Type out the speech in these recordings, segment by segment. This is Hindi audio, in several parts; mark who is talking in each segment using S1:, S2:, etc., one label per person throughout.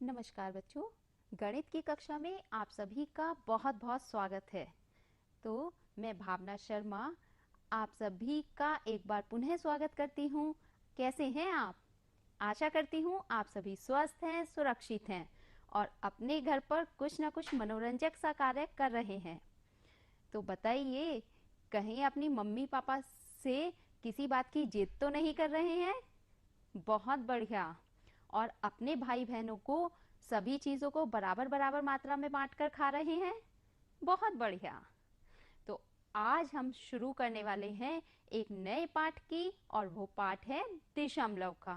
S1: नमस्कार बच्चों, गणित की कक्षा में आप सभी का बहुत बहुत स्वागत है। तो मैं भावना शर्मा आप सभी का एक बार पुनः स्वागत करती हूँ। कैसे हैं आप? आशा करती हूँ आप सभी स्वस्थ हैं, सुरक्षित हैं और अपने घर पर कुछ न कुछ मनोरंजक सा कार्य कर रहे हैं। तो बताइए, कहीं अपनी मम्मी पापा से किसी बात की जिद तो नहीं कर रहे हैं? बहुत बढ़िया। और अपने भाई बहनों को सभी चीजों को बराबर बराबर मात्रा में बांटकर खा रहे हैं? बहुत बढ़िया। तो आज हम शुरू करने वाले हैं एक नए पाठ की, और वो पाठ है दशमलव का।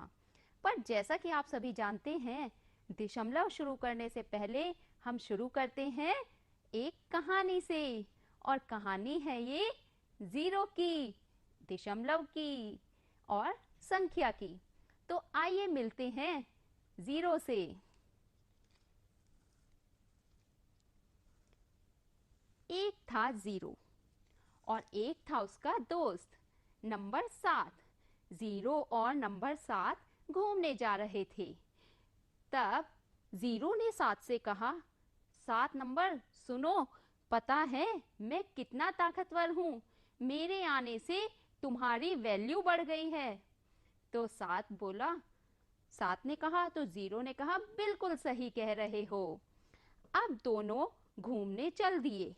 S1: पर जैसा कि आप सभी जानते हैं, दशमलव शुरू करने से पहले हम शुरू करते हैं एक कहानी से, और कहानी है ये जीरो की, दशमलव की और संख्या की। तो आइए मिलते हैं जीरो से। एक था जीरो और एक था उसका दोस्त नंबर 7। जीरो और नंबर 7 घूमने जा रहे थे। तब जीरो ने 7 से कहा, 7 नंबर सुनो, पता है मैं कितना ताकतवर हूँ, मेरे आने से तुम्हारी वैल्यू बढ़ गई है। तो 7 बोला, 7 ने कहा तो जीरो ने कहा, बिल्कुल सही कह रहे हो। अब दोनों घूमने चल दिए।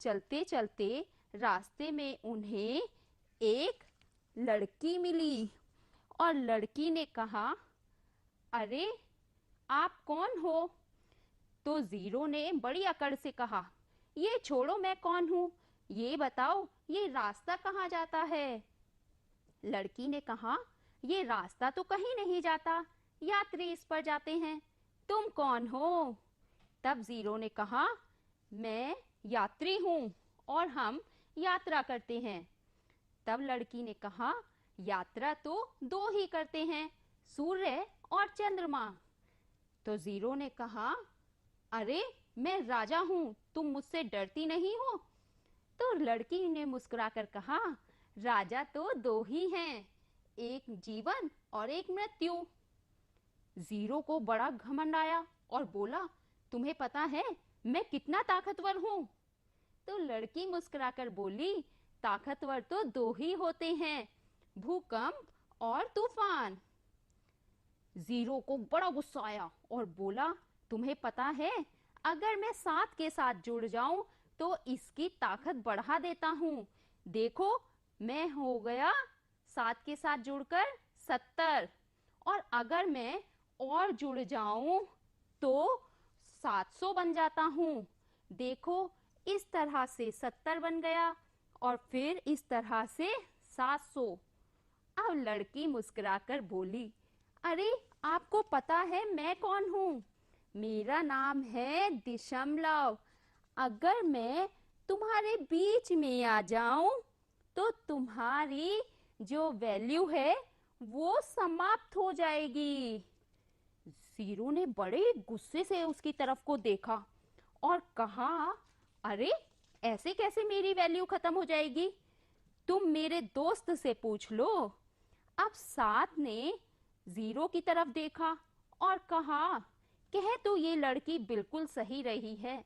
S1: चलते चलते रास्ते में उन्हें एक लड़की मिली और लड़की ने कहा, अरे आप कौन हो? तो जीरो ने बड़ी अकड़ से कहा, ये छोड़ो मैं कौन हूँ, ये बताओ ये रास्ता कहाँ जाता है? लड़की ने कहा, ये रास्ता तो कहीं नहीं जाता, यात्री इस पर जाते हैं, तुम कौन हो? तब जीरो ने कहा, मैं यात्री हूँ और हम यात्रा करते हैं। तब लड़की ने कहा, यात्रा तो दो ही करते हैं, सूर्य और चंद्रमा। तो जीरो ने कहा, अरे मैं राजा हूँ, तुम मुझसे डरती नहीं हो? तो लड़की ने मुस्कुराकर कहा, राजा तो दो ही हैं, एक जीवन और एक मृत्यु। जीरो को बड़ा घमंड आया और बोला, तुम्हें पता है मैं कितना ताकतवर हूँ? तो लड़की मुस्कुराकर बोली, ताकतवर तो दो ही होते हैं, भूकंप और तूफान। जीरो को बड़ा गुस्सा आया और बोला, तुम्हें पता है अगर मैं 7 के साथ जुड़ जाऊं तो इसकी ताकत बढ़ा देता हूँ, देखो मैं हो गया 7 के साथ जुड़कर 70, और अगर मैं और जुड़ जाऊं तो 700 बन जाता हूँ, देखो इस तरह से 70 बन गया और फिर इस तरह से 700। अब लड़की मुस्कुराकर बोली, अरे आपको पता है मैं कौन हूँ? मेरा नाम है दशमलव। अगर मैं तुम्हारे बीच में आ जाऊं तो तुम्हारी जो वैल्यू है वो समाप्त हो जाएगी। जीरो ने बड़े गुस्से से उसकी तरफ को देखा और कहा, अरे ऐसे कैसे मेरी वैल्यू खत्म हो जाएगी? तुम मेरे दोस्त से पूछ लो। अब 7 ने जीरो की तरफ देखा और कहा, कह तो ये लड़की बिल्कुल सही रही है,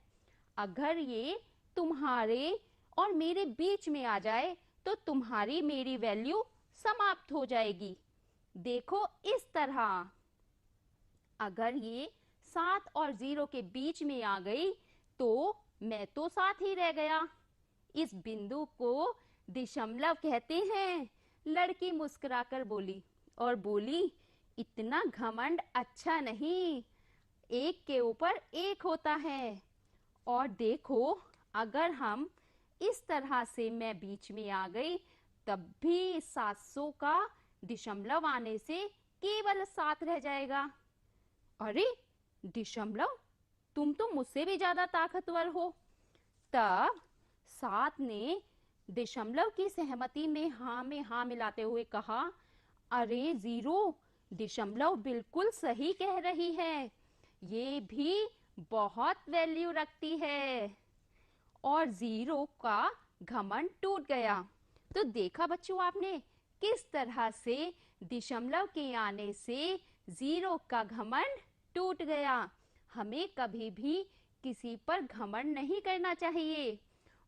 S1: अगर ये तुम्हारे और मेरे बीच में आ जाए तो तुम्हारी मेरी वैल्यू समाप्त हो जाएगी, देखो इस तरह। अगर ये 7 और 0 के बीच में आ गई तो मैं तो 7 ही रह गया। इस बिंदु को दशमलव कहते हैं। लड़की मुस्कुराकर बोली और बोली, इतना घमंड अच्छा नहीं, एक के ऊपर एक होता है। और देखो अगर हम इस तरह से मैं बीच में आ गई तब भी 700 का दशमलव आने से केवल 7 रह जाएगा। अरे दशमलव, तुम तो मुझसे भी ज्यादा ताकतवर हो। तब 7 ने दशमलव की सहमति में हाँ मिलाते हुए कहा, अरे जीरो, दशमलव बिल्कुल सही कह रही है, ये भी बहुत वैल्यू रखती है। और जीरो का घमंड टूट गया। तो देखा बच्चों आपने किस तरह से दशमलव के आने से जीरो का घमंड टूट गया। हमें कभी भी किसी पर घमंड नहीं करना चाहिए।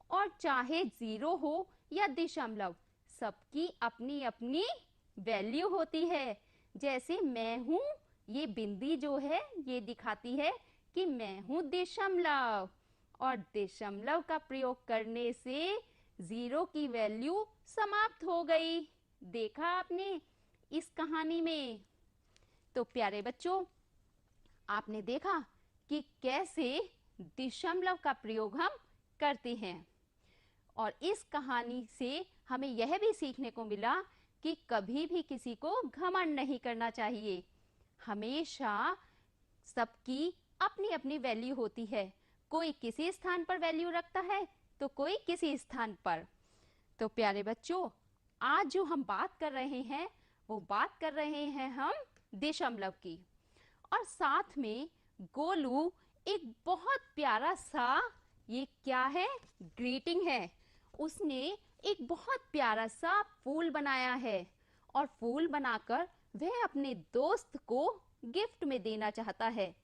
S1: और चाहे 0 हो या दशमलव, सबकी अपनी अपनी वैल्यू होती है। जैसे मैं हूँ, ये बिंदी जो है ये दिखाती है कि मैं हूँ दशमलव, और दशमलव का प्रयोग करने से 0 की वैल्यू समाप्त हो गई। देखा आपने इस कहानी में। तो प्यारे बच्चों, आपने देखा कि कैसे दशमलव का प्रयोग हम करते हैं। और इस कहानी से हमें यह भी सीखने को मिला कि कभी भी किसी को घमंड नहीं करना चाहिए। हमेशा सबकी अपनी अपनी वैल्यू होती है। कोई किसी स्थान पर वैल्यू रखता है तो कोई किसी स्थान पर। तो प्यारे बच्चों, आज जो हम बात कर रहे हैं वो बात कर रहे हैं हम दशमलव की। और साथ में गोलू एक बहुत प्यारा सा, ये क्या है, ग्रीटिंग है। उसने एक बहुत प्यारा सा फूल बनाया है और फूल बनाकर वह अपने दोस्त को गिफ्ट में देना चाहता है।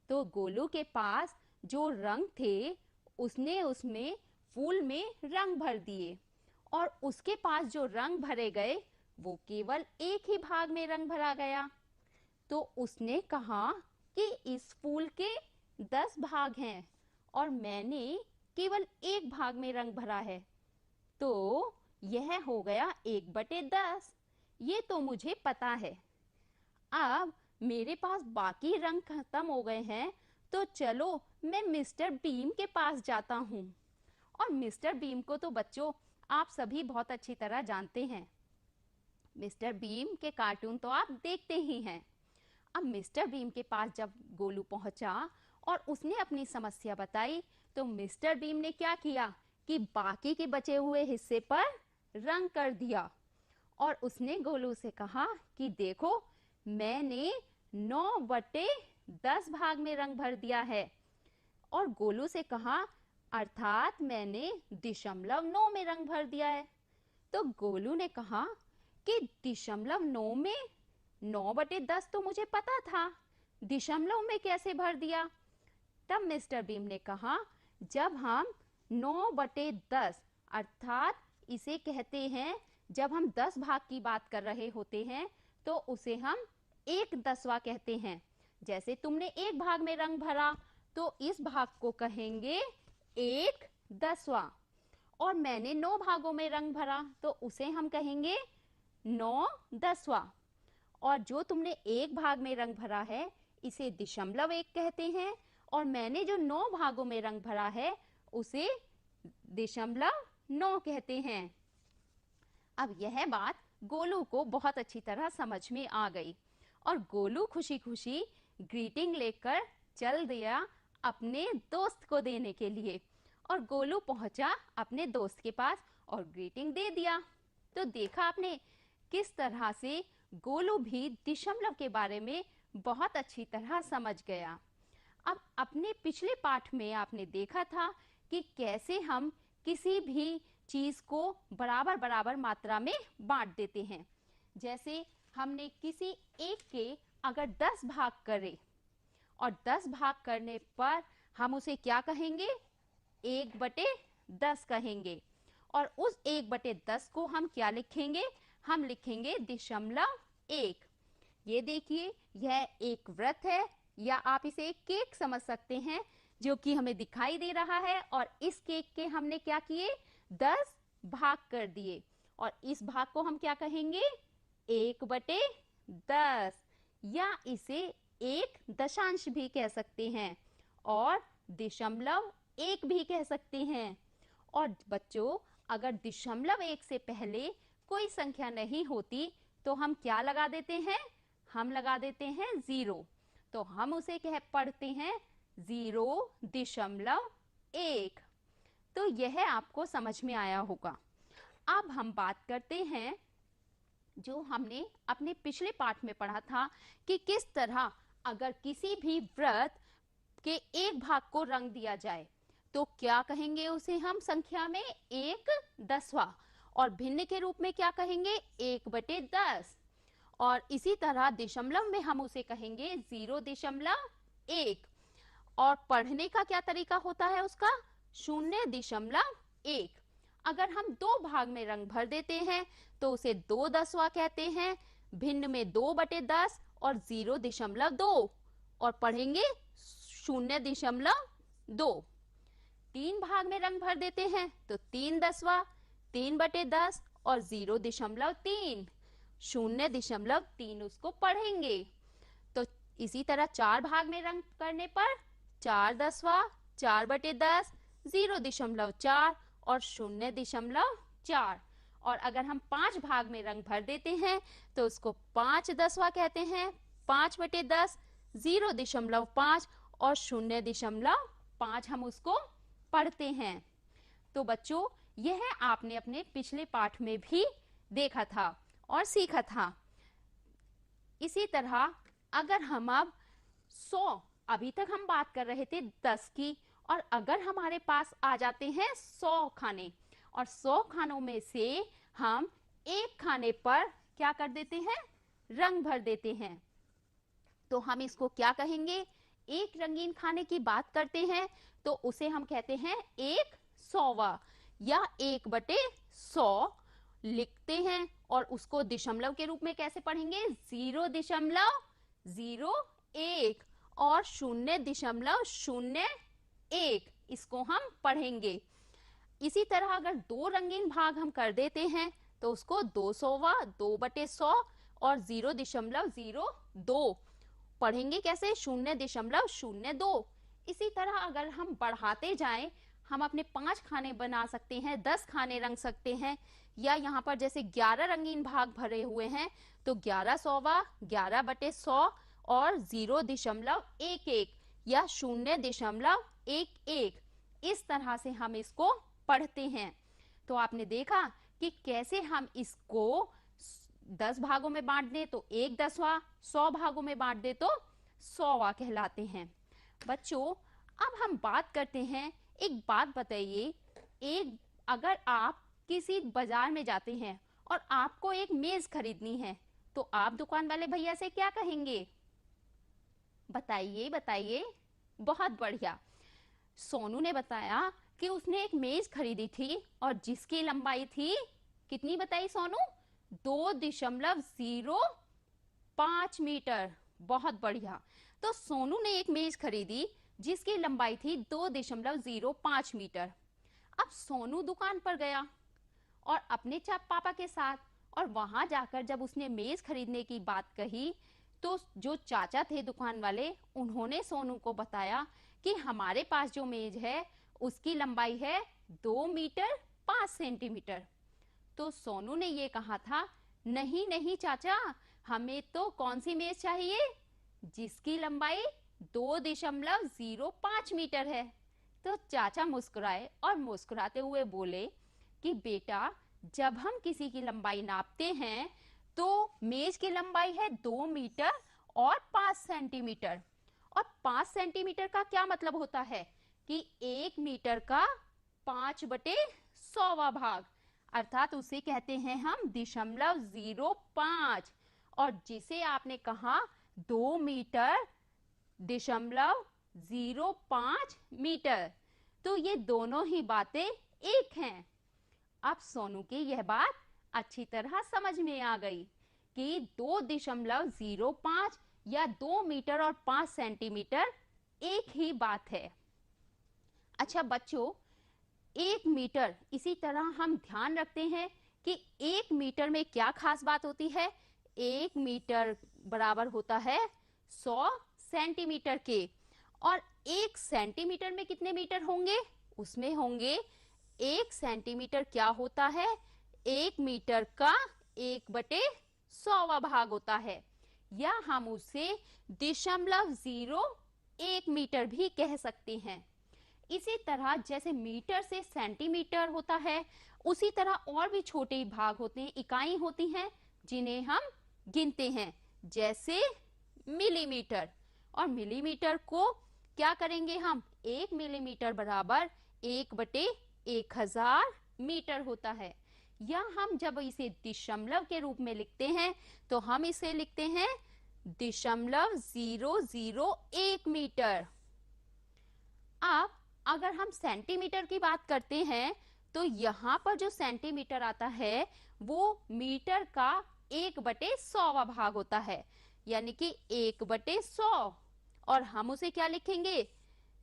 S1: तो गोलू के पास जो रंग थे उसने उसमें फूल में रंग भर दिए, और उसके पास जो रंग भरे गए वो केवल एक ही भाग में रंग भरा गया। तो उसने कहा कि इस फूल के 10 भाग हैं और मैंने केवल एक भाग में रंग भरा है, तो यह हो गया 1/10। ये तो मुझे पता है। अब मेरे पास बाकी रंग खत्म हो गए हैं, तो चलो मैं मिस्टर बीम के पास जाता हूँ। और मिस्टर बीम को तो बच्चों आप सभी बहुत अच्छी तरह जानते हैं। मिस्टर बीम के कार्टून तो आप देखते ही हैं। अब मिस्टर बीम के पास जब गोलू पहुंचा और उसने अपनी समस्या बताई, तो मिस्टर बीम ने क्या किया कि बाकी के बचे हुए हिस्से पर रंग कर दिया। और उसने गोलू से कहा कि देखो, मैंने 9/10 भाग में रंग भर दिया है। और गोलू से कहा, अर्थात मैंने 0.9 में रंग भर दिया है। तो गोलू ने कहा कि 0.9 में 9/10 तो मुझे पता था, दशमलव में कैसे भर दिया? तब मिस्टर बीम ने कहा, जब हम 9/10 अर्थात इसे कहते हैं, जब हम 10 भाग की बात कर रहे होते हैं तो उसे हम 1/10वां कहते हैं। जैसे तुमने एक भाग में रंग भरा तो इस भाग को कहेंगे 1/10वां, और मैंने 9 भागों में रंग भरा तो उसे हम कहेंगे 9/10वां। और जो तुमने एक भाग में रंग भरा है इसे 0.1 कहते हैं, और मैंने जो 9 भागों में रंग भरा है उसे 0.9 कहते हैं। अब यह बात गोलू को बहुत अच्छी तरह समझ में आ गई, और गोलू खुशी खुशी ग्रीटिंग लेकर चल दिया अपने दोस्त को देने के लिए। और गोलू पहुंचा अपने दोस्त के पास और ग्रीटिंग दे दिया। तो देखा आपने किस तरह से गोलू भी दशमलव के बारे में बहुत अच्छी तरह समझ गया। अब अपने पिछले पाठ में आपने देखा था कि कैसे हम किसी भी चीज को बराबर बराबर मात्रा में बांट देते हैं। जैसे हमने किसी एक के अगर 10 भाग करे और 10 भाग करने पर हम उसे क्या कहेंगे? 1/10 कहेंगे। और उस 1/10 को हम क्या लिखेंगे? हम लिखेंगे 0.1। ये देखिए, यह एक वृत्त है, या आप इसे एक केक समझ सकते हैं जो कि हमें दिखाई दे रहा है। और इस केक के हमने क्या किए? 10 भाग कर दिए, और इस भाग को हम क्या कहेंगे? 1/10, या इसे एक दशांश भी कह सकते हैं और 0.1 भी कह सकते हैं। और बच्चों, अगर 0.1 से पहले कोई संख्या नहीं होती तो हम क्या लगा देते हैं? हम लगा देते हैं 0। तो हम उसे पढ़ते हैं 0.1। तो यह आपको समझ में आया होगा। अब हम बात करते हैं जो हमने अपने पिछले पाठ में पढ़ा था कि किस तरह अगर किसी भी वृत्त के एक भाग को रंग दिया जाए तो क्या कहेंगे उसे हम संख्या में? 1/10वां। और भिन्न के रूप में क्या कहेंगे? 1/10। और इसी तरह दशमलव में हम उसे कहेंगे 0.1। और पढ़ने का क्या तरीका होता है उसका? 0.1। अगर हम दो भाग में रंग भर देते हैं तो उसे 2/10 कहते हैं। भिन्न में 2/10 और 0.2 और पढ़ेंगे 0.2। 3 भाग में रंग भर देते हैं तो 3/10, 3/10 और 0.3, 0.3 उसको पढ़ेंगे। तो इसी तरह 4 भाग में रंग करने पर 4/10, 4/10, 0.4 और 0.4। और अगर हम 5 भाग में रंग भर देते हैं तो उसको 5/10 कहते हैं। 5/10, 0.5 और 0.5 हम उसको पढ़ते हैं। तो बच्चों, यह आपने अपने पिछले पाठ में भी देखा था और सीखा था। इसी तरह अगर हम अब 100, अभी तक हम बात कर रहे थे 10 की, और अगर हमारे पास आ जाते हैं 100 खाने और 100 खानों में से हम एक खाने पर क्या कर देते हैं? रंग भर देते हैं, तो हम इसको क्या कहेंगे? एक रंगीन खाने की बात करते हैं तो उसे हम कहते हैं 1/100 या 1/100 लिखते हैं। और उसको दशमलव के रूप में कैसे पढ़ेंगे? 0.01 और 0.01 इसको हम पढ़ेंगे। इसी तरह अगर दो रंगीन भाग हम कर देते हैं तो उसको 200वां, 2/100 और 0.02 पढ़ेंगे कैसे? 0.02। इसी तरह अगर हम बढ़ाते जाएं, हम अपने 5 खाने बना सकते हैं, 10 खाने रंग सकते हैं, या यहाँ पर जैसे 11 रंगीन भाग भरे हुए हैं तो 1100वां, 11/100 और 0.11 या 0.11 इस तरह से हम इसको पढ़ते हैं। तो आपने देखा कि कैसे हम इसको 10 भागों में बांट दें तो 1/10वां, 100 भागों में बांट दे तो 100वां कहलाते हैं। बच्चों, अब हम बात करते हैं, एक बात बताइए, अगर आप किसी बाजार में जाते हैं और आपको एक मेज खरीदनी है तो आप दुकान वाले भैया से क्या कहेंगे? बताइए बताइए। बहुत बढ़िया। सोनू ने बताया कि उसने एक मेज खरीदी थी और जिसकी लंबाई थी, कितनी बताई सोनू? 2.05 मीटर। बहुत बढ़िया। तो सोनू ने एक मेज खरीदी जिसकी लंबाई थी 2.05 मीटर। अब सोनू दुकान पर गया और अपने पापा के साथ, और वहां जाकर जब उसने मेज खरीदने की बात कही तो जो चाचा थे दुकान वाले, उन्होंने सोनू को बताया कि हमारे पास जो मेज है उसकी लंबाई है 2 मीटर 5 सेंटीमीटर। तो सोनू ने ये कहा था, नहीं नहीं चाचा, हमें तो कौन सी मेज चाहिए? जिसकी लंबाई 2.05 मीटर है। तो चाचा मुस्कुराए और मुस्कुराते हुए बोले कि बेटा, जब हम किसी की लंबाई नापते हैं तो मेज की लंबाई है 2 मीटर और 5 सेंटीमीटर। और 5 सेंटीमीटर का क्या मतलब होता है कि 1 मीटर का 5/100वां भाग, अर्थात उसे कहते हैं हम 0.05। और जिसे आपने कहा 2 मीटर 0.05 मीटर, तो ये दोनों ही बातें एक हैं। अब सोनू की यह बात अच्छी तरह समझ में आ गई कि 2.05 या 2 मीटर और 5 सेंटीमीटर एक ही बात है। अच्छा बच्चों, 1 मीटर, इसी तरह हम ध्यान रखते हैं कि 1 मीटर में क्या खास बात होती है? 1 मीटर बराबर होता है 100 सेंटीमीटर के। और 1 सेंटीमीटर में कितने मीटर होंगे? उसमें होंगे 1 सेंटीमीटर क्या होता है? 1 मीटर का 1/100वां भाग होता है, या हम उसे 0.01 मीटर भी कह सकते हैं। इसी तरह जैसे मीटर से सेंटीमीटर होता है, उसी तरह और भी छोटे भाग होते हैं, इकाई होती हैं जिन्हें हम गिनते हैं, जैसे मिलीमीटर। और मिलीमीटर को क्या करेंगे हम? 1 मिलीमीटर बराबर 1/1000 मीटर होता है। या हम जब इसे दशमलव के रूप में लिखते हैं तो हम इसे लिखते हैं 0.001 मीटर। अब अगर हम सेंटीमीटर की बात करते हैं तो यहाँ पर जो सेंटीमीटर आता है वो मीटर का 1/100वां भाग होता है, यानी कि 1/100। और हम उसे क्या लिखेंगे?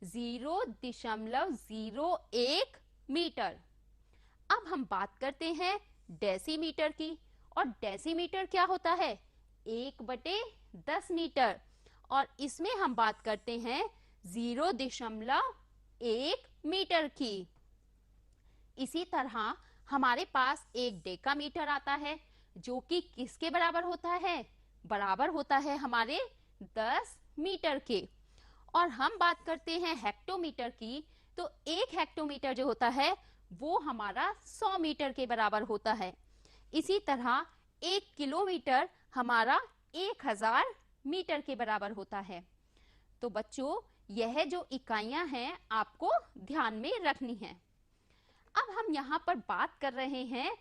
S1: 0.01 मीटर। अब हम बात करते हैं डेसीमीटर की, और डेसीमीटर क्या होता है? 1/10 मीटर। और इसमें हम बात करते हैं 0.1 मीटर की। इसी तरह हमारे पास एक डेकामीटर आता है, जो कि किसके बराबर होता है? बराबर होता है हमारे 10 मीटर के। और हम बात करते हैं हेक्टोमीटर की, तो एक हेक्टोमीटर जो होता है वो हमारा 100 मीटर के बराबर होता है। इसी तरह 1 किलोमीटर हमारा 1000 मीटर के बराबर होता है। तो बच्चों, यह जो इकाइयां हैं आपको ध्यान में रखनी है। अब हम यहाँ पर बात कर रहे हैं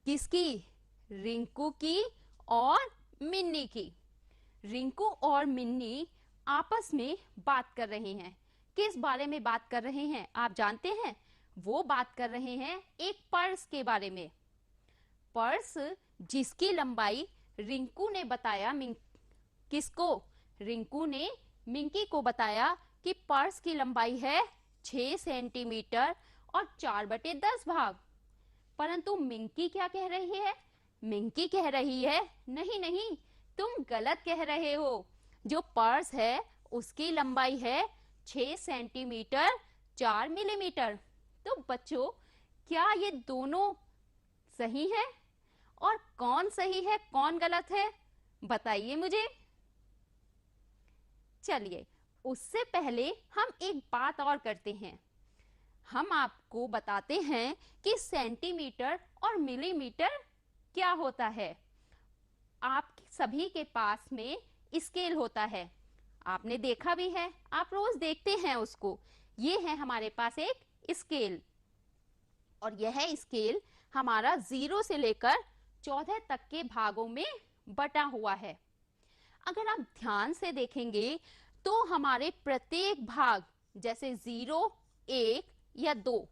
S1: किसकी? रिंकू की और मिन्नी की। रिंकू और मिन्नी आपस में बात कर रहे हैं। किस बारे में बात कर रहे हैं आप जानते हैं? वो बात कर रहे हैं एक पर्स के बारे में। पर्स जिसकी लंबाई रिंकू ने बताया किसको? रिंकू ने मिंकी को बताया कि पर्स की लंबाई है 6 सेंटीमीटर और 4/10 भाग। परंतु मिंकी क्या कह रही है? मिंकी कह रही है नहीं नहीं, तुम गलत कह रहे हो। जो पर्स है उसकी लंबाई है 6 सेंटीमीटर 4 मिलीमीटर। तो बच्चों, क्या ये दोनों सही है? और कौन सही है कौन गलत है, बताइए मुझे। चलिए, उससे पहले हम एक बात और करते हैं। हम आपको बताते हैं कि सेंटीमीटर और मिलीमीटर क्या होता है। आप सभी के पास में स्केल होता है, आपने देखा भी है, आप रोज देखते हैं उसको। ये है हमारे पास एक स्केल, और यह स्केल हमारा 0 से लेकर 14 तक के भागों में बटा हुआ है। अगर आप ध्यान से देखेंगे तो हमारे प्रत्येक भाग, जैसे 0, 1 या 2,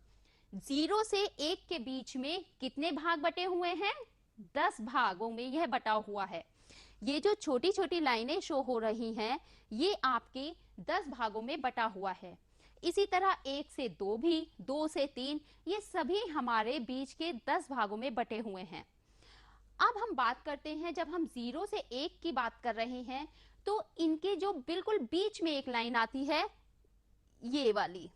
S1: 0 से 1 के बीच में कितने भाग बटे हुए हैं? 10 भागों में यह बटा हुआ है। ये जो छोटी छोटी लाइनें शो हो रही हैं, ये आपके 10 भागों में बटा हुआ है। इसी तरह 1 से 2 भी, 2 से 3, ये सभी हमारे बीच के 10 भागों में बटे हुए हैं। अब हम बात करते हैं, जब हम 0 से 1 की बात कर रहे हैं तो इनके जो बिल्कुल बीच में एक लाइन आती है, ये वाली,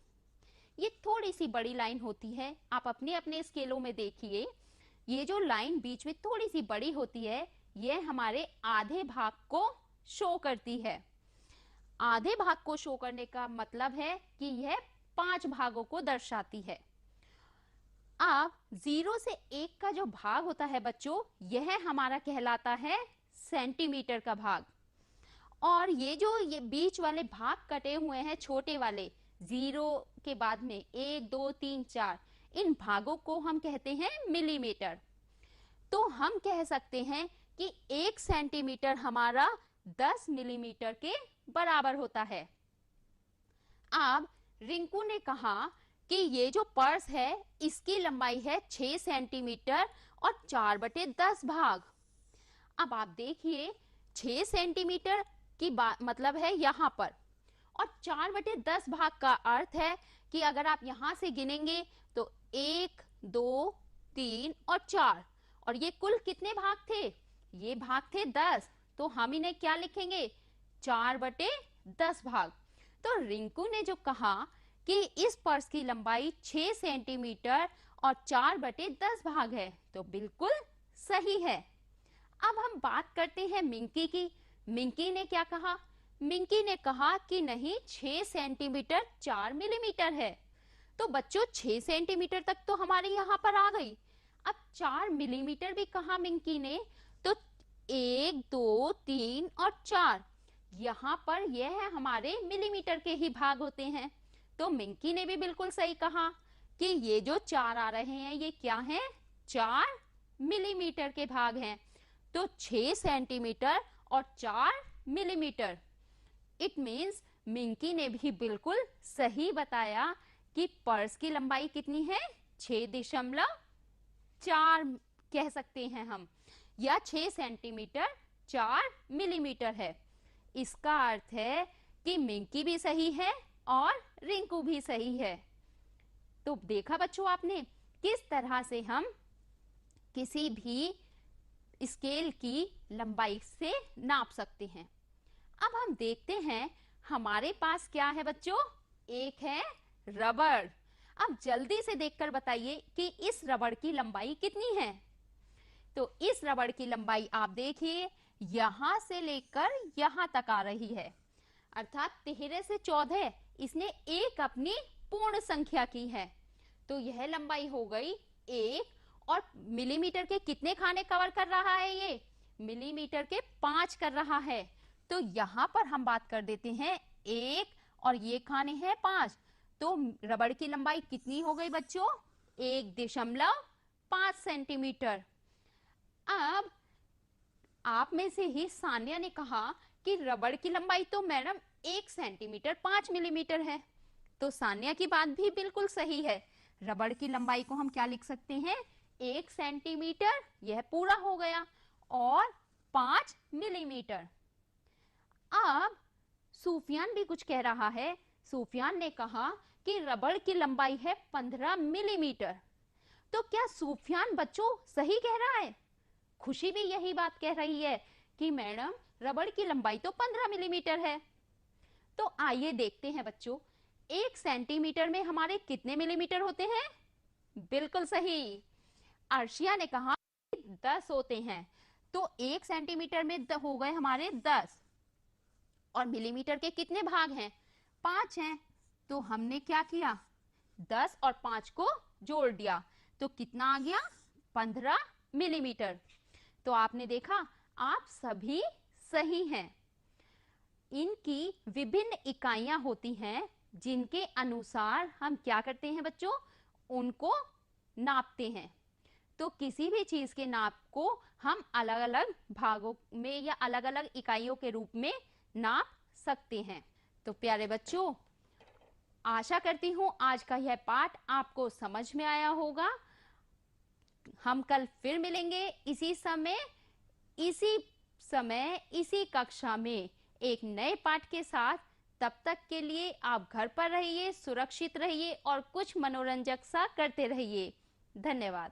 S1: ये थोड़ी सी बड़ी लाइन होती है। आप अपने अपने स्केलों में देखिए, ये जो लाइन बीच में थोड़ी सी बड़ी होती है, ये हमारे आधे भाग को शो करती है। आधे भाग को शो करने का मतलब है कि यह 5 भागों को दर्शाती है। अब 0 से 1 का जो भाग होता है बच्चों, यह हमारा कहलाता है सेंटीमीटर का भाग। और ये बीच वाले भाग कटे हुए हैं, छोटे वाले, 0 के बाद में 1, 2, 3, 4, इन भागों को हम कहते हैं मिलीमीटर। तो हम कह सकते हैं कि 1 सेंटीमीटर हमारा 10 मिलीमीटर के बराबर होता है। अब रिंकू ने कहा कि ये जो पर्स है इसकी लंबाई है 6 सेंटीमीटर और 4/10 भाग। अब आप देखिए, 6 सेंटीमीटर की मतलब है यहाँ पर, और 4/10 भाग का अर्थ है कि अगर आप यहाँ से गिनेंगे तो 1, 2, 3 और 4, और ये कुल कितने भाग थे? ये भाग थे 10। तो हम इन्हें क्या लिखेंगे? 4/10 भाग। तो रिंकू ने जो कहा कि इस पर्स की लंबाई 6 सेंटीमीटर और 4/10 भाग है, तो बिल्कुल सही है। अब हम बात करते हैं मिंकी की। मिंकी ने क्या कहा? मिंकी ने कहा कि नहीं, 6 सेंटीमीटर 4 मिलीमीटर है। तो बच्चों, 6 सेंटीमीटर तक तो हमारे यहाँ पर आ गई। अब 4 मिलीमीटर भी कहा मिंकी ने, तो 1, 2, 3 और 4, यहाँ पर यह है हमारे मिलीमीटर के ही भाग होते हैं। तो मिंकी ने भी बिल्कुल सही कहा कि ये जो 4 आ रहे हैं ये क्या हैं? 4 मिलीमीटर के भाग हैं। तो 6 सेंटीमीटर और 4 मिलीमीटर, इट मीन्स मिंकी ने भी बिल्कुल सही बताया कि पर्स की लंबाई कितनी है, 6.4 कह सकते हैं हम, या 6 सेंटीमीटर 4 मिलीमीटर है। इसका अर्थ है कि मिंकी भी सही है और रिंकू भी सही है। तो देखा बच्चों आपने किस तरह से हम किसी भी स्केल की लंबाई से नाप सकते हैं। अब हम देखते हैं हमारे पास क्या है बच्चों, एक है रबड़। अब जल्दी से देखकर बताइए कि इस रबड़ की लंबाई कितनी है। तो इस रबड़ की लंबाई आप देखिए यहां से लेकर यहां तक आ रही है, अर्थात 13 से 14 इसने एक अपनी पूर्ण संख्या की है। तो यह लंबाई हो गई 1, और मिलीमीटर के कितने खाने कवर कर रहा है, ये मिलीमीटर के 5 कर रहा है। तो यहां पर हम बात कर देते हैं 1 और ये खाने हैं 5। तो रबड़ की लंबाई कितनी हो गई बच्चों, 1.5 सेंटीमीटर। अब आप में से ही सान्या ने कहा कि रबड़ की लंबाई तो मैडम 1 सेंटीमीटर 5 मिलीमीटर है। तो सान्या की बात भी बिल्कुल सही है। रबड़ की लंबाई को हम क्या लिख सकते हैं, 1 सेंटीमीटर, यह पूरा हो गया, और 5 मिलीमीटर। अब सूफियान भी कुछ कह रहा है। सूफियान ने कहा कि रबड़ की लंबाई है 15 मिलीमीटर। तो क्या सूफियान बच्चों सही कह रहा है? खुशी भी यही बात कह रही है कि मैडम रबड़ की लंबाई तो 15 मिलीमीटर है। तो आइए देखते हैं बच्चों, 1 सेंटीमीटर में हमारे कितने मिलीमीटर होते हैं? बिल्कुल सही, अर्शिया ने कहा 10 होते हैं। तो 1 सेंटीमीटर में हो गए हमारे 10, और मिलीमीटर के कितने भाग हैं? 5 हैं। तो हमने क्या किया, 10 और 5 को जोड़ दिया, तो कितना आ गया, 15 मिलीमीटर। तो आपने देखा आप सभी सही हैं। इनकी विभिन्न इकाइयां होती हैं जिनके अनुसार हम क्या करते हैं बच्चों, उनको नापते हैं। तो किसी भी चीज के नाप को हम अलग अलग भागों में या अलग अलग इकाइयों के रूप में नाप सकते हैं। तो प्यारे बच्चों, आशा करती हूं आज का यह पाठ आपको समझ में आया होगा। हम कल फिर मिलेंगे इसी समय इसी कक्षा में एक नए पाठ के साथ। तब तक के लिए आप घर पर रहिए, सुरक्षित रहिए और कुछ मनोरंजक सा करते रहिए। धन्यवाद।